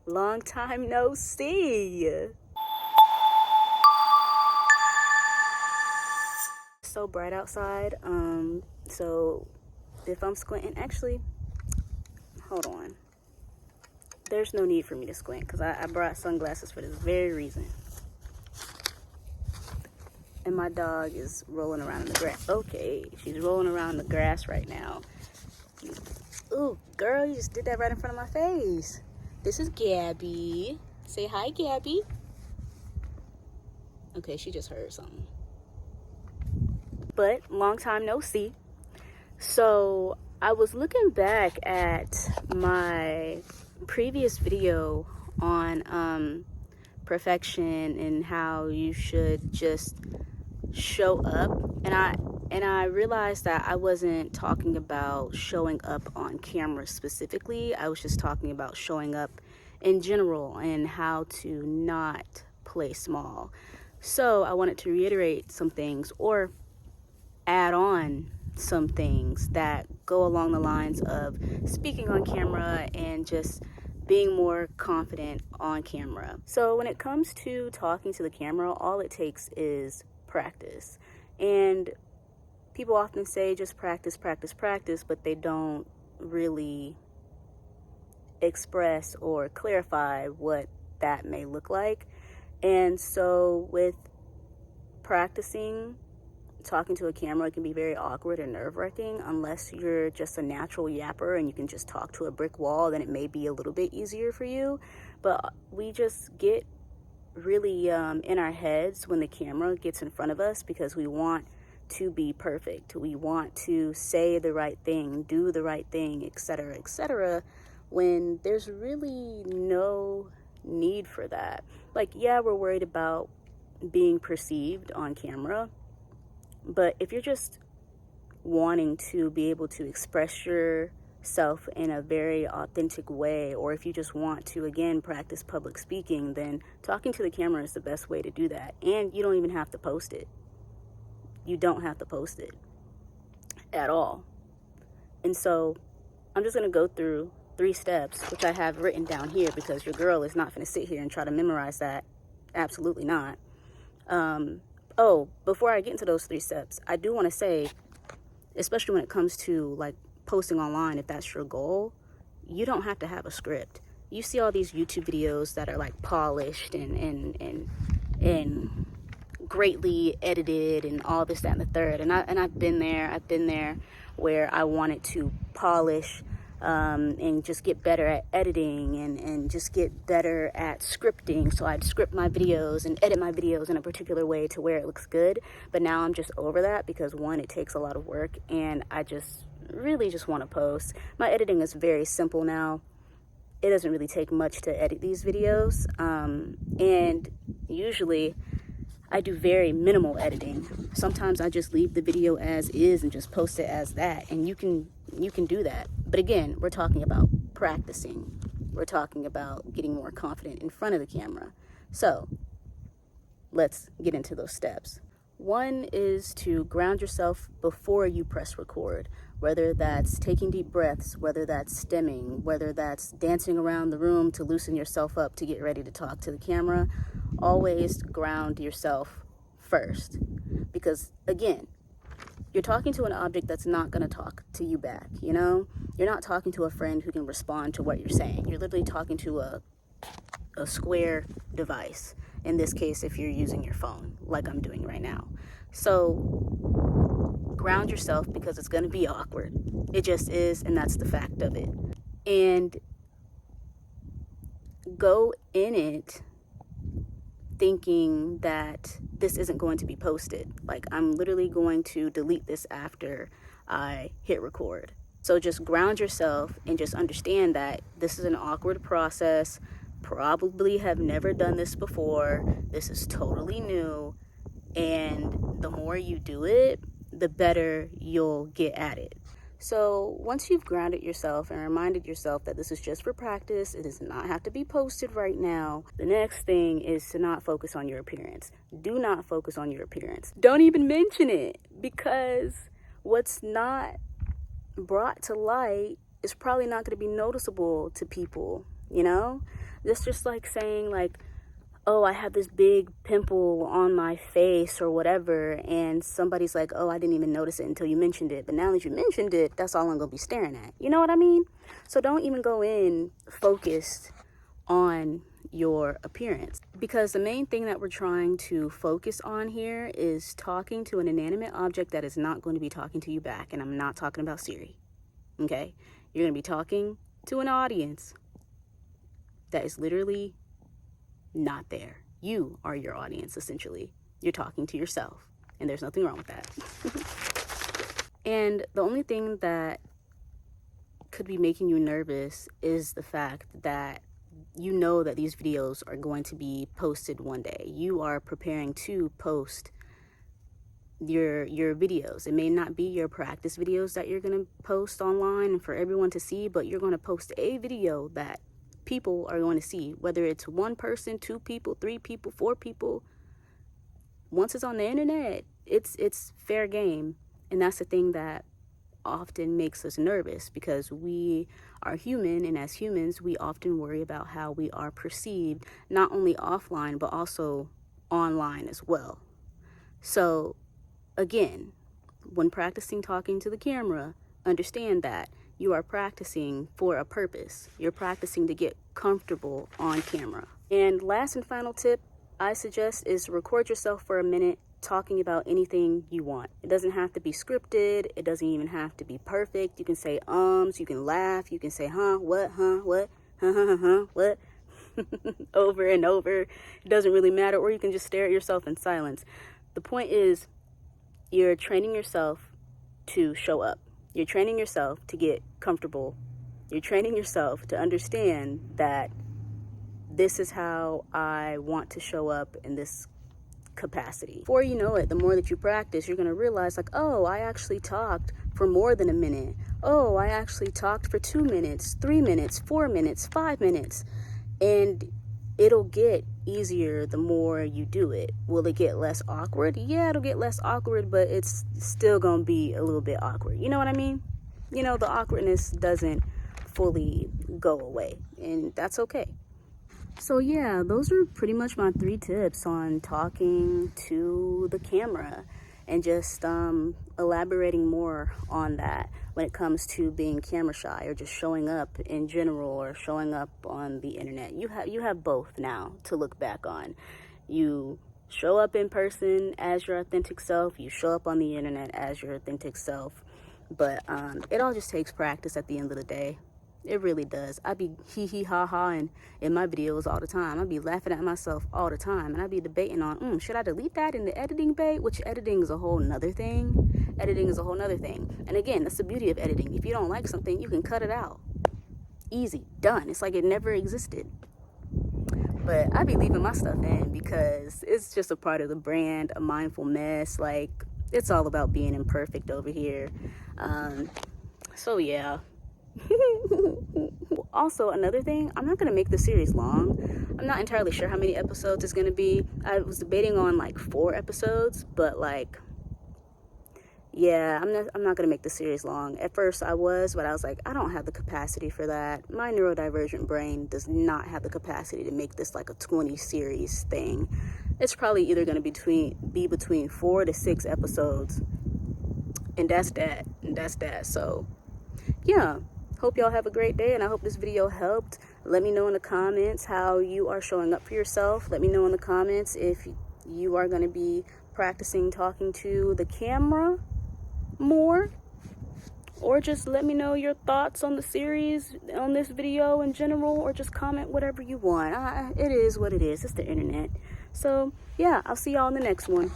Long time no see. So bright outside. So if I'm squinting, actually, hold on. There's no need for me to squint because I brought sunglasses for this very reason. And my dog is rolling around in the grass. Okay, she's rolling around in the grass right now. Ooh, girl, you just did that right in front of my face. This is Gabby. Say hi, Gabby. Okay, she just heard something. But long time no see. So I was looking back at my previous video on perfection and how you should just show up, and I realized that I wasn't talking about showing up on camera specifically. I was just talking about showing up in general and how to not play small. So I wanted to reiterate some things or add on some things that go along the lines of speaking on camera and just being more confident on camera. So when it comes to talking to the camera, all it takes is practice. And people often say just practice, practice, practice, but they don't really express or clarify what that may look like. And so with practicing talking to a camera, it can be very awkward and nerve-wracking. Unless you're just a natural yapper and you can just talk to a brick wall, then it may be a little bit easier for you. But we just get really in our heads when the camera gets in front of us because we want to be perfect. We want to say the right thing, do the right thing, etc., when there's really no need for that. Like, yeah, we're worried about being perceived on camera, but if you're just wanting to be able to express yourself in a very authentic way, or if you just want to, again, practice public speaking, then talking to the camera is the best way to do that. And you don't even have to post it. You don't have to post it at all. And so I'm just going to go through 3 steps, which I have written down here because your girl is not going to sit here and try to memorize that. Absolutely not. Before I get into those 3 steps, I do want to say, especially when it comes to like posting online, if that's your goal, you don't have to have a script. You see all these YouTube videos that are like polished and greatly edited and all this, that, and the third. And I've been there where I wanted to polish and just get better at editing and just get better at scripting. So I'd script my videos and edit my videos in a particular way to where it looks good. But now I'm just over that because, one, it takes a lot of work and I just really just want to post. My editing is very simple now. It doesn't really take much to edit these videos. And usually I do very minimal editing. Sometimes I just leave the video as is and just post it as that. And you can do that. But again, we're talking about practicing. We're talking about getting more confident in front of the camera. So let's get into those steps. 1 is to ground yourself before you press record, whether that's taking deep breaths, whether that's stimming, whether that's dancing around the room to loosen yourself up to get ready to talk to the camera. Always ground yourself first, because again, you're talking to an object that's not going to talk to you back. You know, you're not talking to a friend who can respond to what you're saying. You're literally talking to a square device. In this case, if you're using your phone, like I'm doing right now. So ground yourself because it's going to be awkward. It just is, and that's the fact of it. And go in it thinking that this isn't going to be posted. Like, I'm literally going to delete this after I hit record. So just ground yourself and just understand that this is an awkward process. Probably have never done this before. This is totally new. And the more you do it, the better you'll get at it. So once you've grounded yourself and reminded yourself that this is just for practice, it does not have to be posted right now, the next thing is to not focus on your appearance. Do not focus on your appearance. Don't even mention it, because what's not brought to light is probably not going to be noticeable to people. you know? It's just like saying like, oh, I have this big pimple on my face or whatever, and somebody's like, oh, I didn't even notice it until you mentioned it, but now that you mentioned it, that's all I'm gonna be staring at. You know what I mean? So don't even go in focused on your appearance, because the main thing that we're trying to focus on here is talking to an inanimate object that is not going to be talking to you back. And I'm not talking about Siri. Okay? You're going to be talking to an audience that is literally not there. You are your audience, essentially. You're talking to yourself, and there's nothing wrong with that. And the only thing that could be making you nervous is the fact that you know that these videos are going to be posted one day. You are preparing to post your videos. It may not be your practice videos that you're going to post online for everyone to see, but you're going to post a video that people are going to see, whether it's one person, two people, three people, four people. Once it's on the internet, it's fair game. And that's the thing that often makes us nervous, because we are human, and as humans we often worry about how we are perceived, not only offline but also online as well. So again, when practicing talking to the camera, understand that you are practicing for a purpose. You're practicing to get comfortable on camera. And last and final tip I suggest is record yourself for a minute talking about anything you want. It doesn't have to be scripted. It doesn't even have to be perfect. You can say you can laugh, you can say what, what, over and over. It doesn't really matter. Or you can just stare at yourself in silence. The point is, you're training yourself to show up. You're training yourself to get comfortable. You're training yourself to understand that this is how I want to show up in this capacity. Before you know it, the more that you practice, you're going to realize like, oh, I actually talked for more than a minute. Oh, I actually talked for 2 minutes, 3 minutes, 4 minutes, 5 minutes. And it'll get easier the more you do it. Will it get less awkward? Yeah, it'll get less awkward, but it's still going to be a little bit awkward. You know what I mean? You know, the awkwardness doesn't fully go away, and that's okay. So yeah, those are pretty much my 3 tips on talking to the camera, and just elaborating more on that when it comes to being camera shy, or just showing up in general, or showing up on the internet. You have both now to look back on. You show up in person as your authentic self. You show up on the internet as your authentic self. But it all just takes practice at the end of the day. It really does. I be hee-hee-ha-ha in my videos all the time. I be laughing at myself all the time. And I be debating on, should I delete that in the editing bay? Which editing is a whole nother thing. Editing is a whole nother thing. And again, that's the beauty of editing. If you don't like something, you can cut it out. Easy. Done. It's like it never existed. But I be leaving my stuff in because it's just a part of the brand, a mindful mess. Like, it's all about being imperfect over here. So yeah. Also, another thing, I'm not going to make the series long. I'm not entirely sure how many episodes it's going to be. I was debating on like 4 episodes, but like, yeah, I'm not going to make the series long. At first I was, but I was like, I don't have the capacity for that. My neurodivergent brain does not have the capacity to make this like a 20 series thing. It's probably either going to be between 4 to 6 episodes. And that's that. So, yeah. Hope y'all have a great day, and I hope this video helped. Let me know in the comments how you are showing up for yourself. Let me know in the comments if you are going to be practicing talking to the camera more, or just let me know your thoughts on the series, on this video in general, or just comment whatever you want. It is what it is. It's the internet. So yeah, I'll see y'all in the next one.